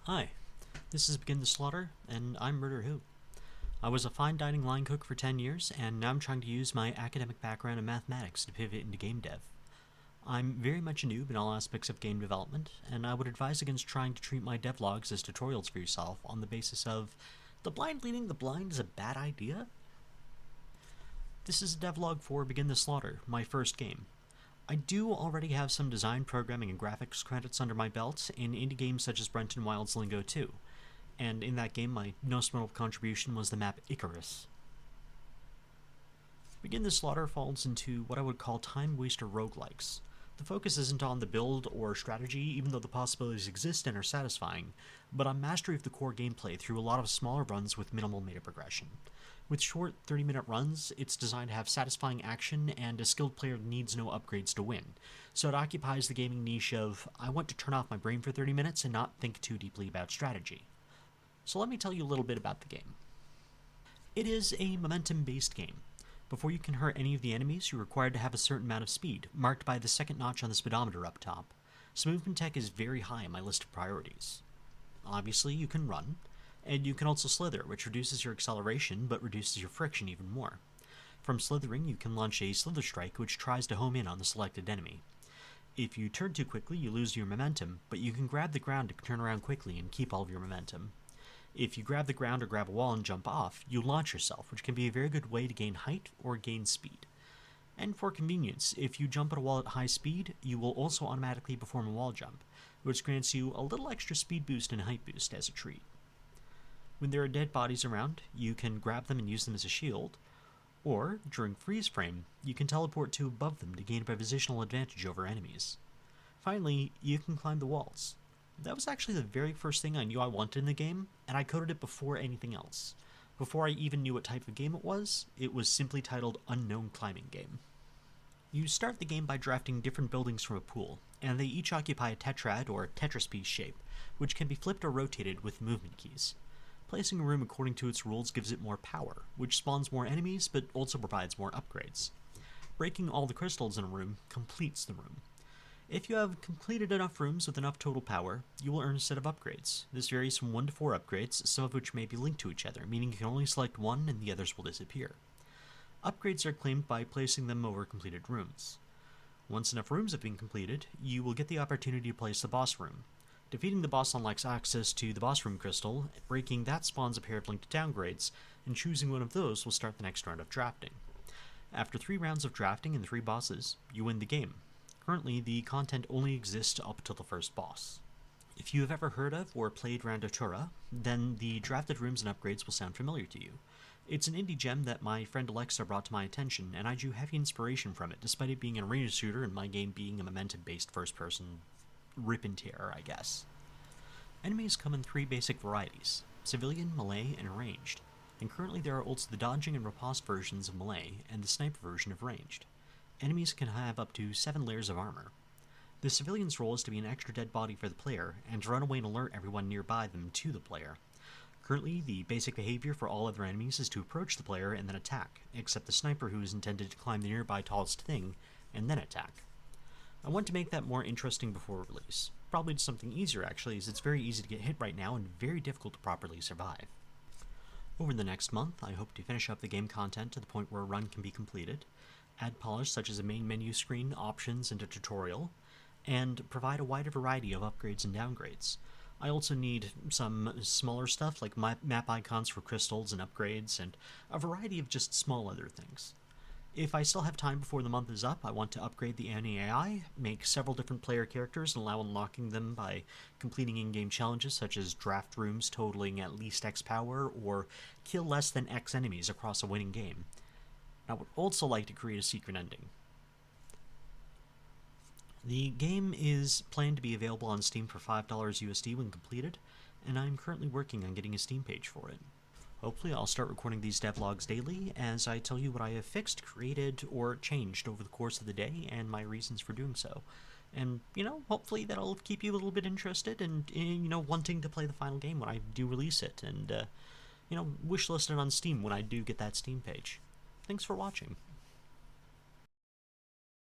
Hi, this is Begin the Slaughter, and I'm Murder Who. I was a fine dining line cook for 10 years, and now I'm trying to use my academic background in mathematics to pivot into game dev. I'm very much a noob in all aspects of game development, and I would advise against trying to treat my devlogs as tutorials for yourself on the basis of the blind leading the blind is a bad idea. This is a devlog for Begin the Slaughter, my first game. I do already have some design, programming, and graphics credits under my belt in indie games such as Brenton Wild's Lingo 2, and in that game my most notable contribution was the map Icarus. Begin the Slaughter falls into what I would call time-waster roguelikes. The focus isn't on the build or strategy, even though the possibilities exist and are satisfying, but on mastery of the core gameplay through a lot of smaller runs with minimal meta progression. With short 30-minute runs, it's designed to have satisfying action, and a skilled player needs no upgrades to win, so it occupies the gaming niche of, I want to turn off my brain for 30 minutes and not think too deeply about strategy. So let me tell you a little bit about the game. It is a momentum-based game. Before you can hurt any of the enemies, you're required to have a certain amount of speed, marked by the second notch on the speedometer up top, so movement tech is very high on my list of priorities. Obviously, you can run, and you can also slither, which reduces your acceleration but reduces your friction even more. From slithering, you can launch a slither strike, which tries to home in on the selected enemy. If you turn too quickly, you lose your momentum, but you can grab the ground to turn around quickly and keep all of your momentum. If you grab the ground or grab a wall and jump off, you launch yourself, which can be a very good way to gain height or gain speed. And for convenience, if you jump at a wall at high speed, you will also automatically perform a wall jump, which grants you a little extra speed boost and height boost as a treat. When there are dead bodies around, you can grab them and use them as a shield, or, during freeze frame, you can teleport to above them to gain a positional advantage over enemies. Finally, you can climb the walls. That was actually the very first thing I knew I wanted in the game, and I coded it before anything else. Before I even knew what type of game it was simply titled Unknown Climbing Game. You start the game by drafting different buildings from a pool, and they each occupy a tetrad or Tetris piece shape, which can be flipped or rotated with movement keys. Placing a room according to its rules gives it more power, which spawns more enemies but also provides more upgrades. Breaking all the crystals in a room completes the room. If you have completed enough rooms with enough total power, you will earn a set of upgrades. This varies from 1 to 4 upgrades, some of which may be linked to each other, meaning you can only select one and the others will disappear. Upgrades are claimed by placing them over completed rooms. Once enough rooms have been completed, you will get the opportunity to place the boss room. Defeating the boss unlocks access to the boss room crystal, breaking that spawns a pair of linked downgrades, and choosing one of those will start the next round of drafting. After 3 rounds of drafting and 3 bosses, you win the game. Currently, the content only exists up until the first boss. If you have ever heard of or played Randotura, then the drafted rooms and upgrades will sound familiar to you. It's an indie gem that my friend Alexa brought to my attention, and I drew heavy inspiration from it, despite it being an arena shooter and my game being a momentum-based first-person rip and tear, I guess. Enemies come in 3 basic varieties: civilian, melee, and ranged, and currently there are also the dodging and riposte versions of melee and the sniper version of ranged. Enemies can have up to 7 layers of armor. The civilian's role is to be an extra dead body for the player, and to run away and alert everyone nearby them to the player. Currently, the basic behavior for all other enemies is to approach the player and then attack, except the sniper, who is intended to climb the nearby tallest thing and then attack. I want to make that more interesting before release. Probably something easier actually, as it's very easy to get hit right now and very difficult to properly survive. Over the next month, I hope to finish up the game content to the point where a run can be completed, add polish such as a main menu screen, options, and a tutorial, and provide a wider variety of upgrades and downgrades. I also need some smaller stuff like map icons for crystals and upgrades, and a variety of just small other things. If I still have time before the month is up, I want to upgrade the AI, make several different player characters and allow unlocking them by completing in-game challenges such as draft rooms totaling at least X power or kill less than X enemies across a winning game. I would also like to create a secret ending. The game is planned to be available on Steam for $5 USD when completed, and I'm currently working on getting a Steam page for it. Hopefully I'll start recording these devlogs daily as I tell you what I have fixed, created, or changed over the course of the day and my reasons for doing so. And, hopefully that'll keep you a little bit interested and, wanting to play the final game when I do release it, and, wishlist it on Steam when I do get that Steam page. Thanks for watching.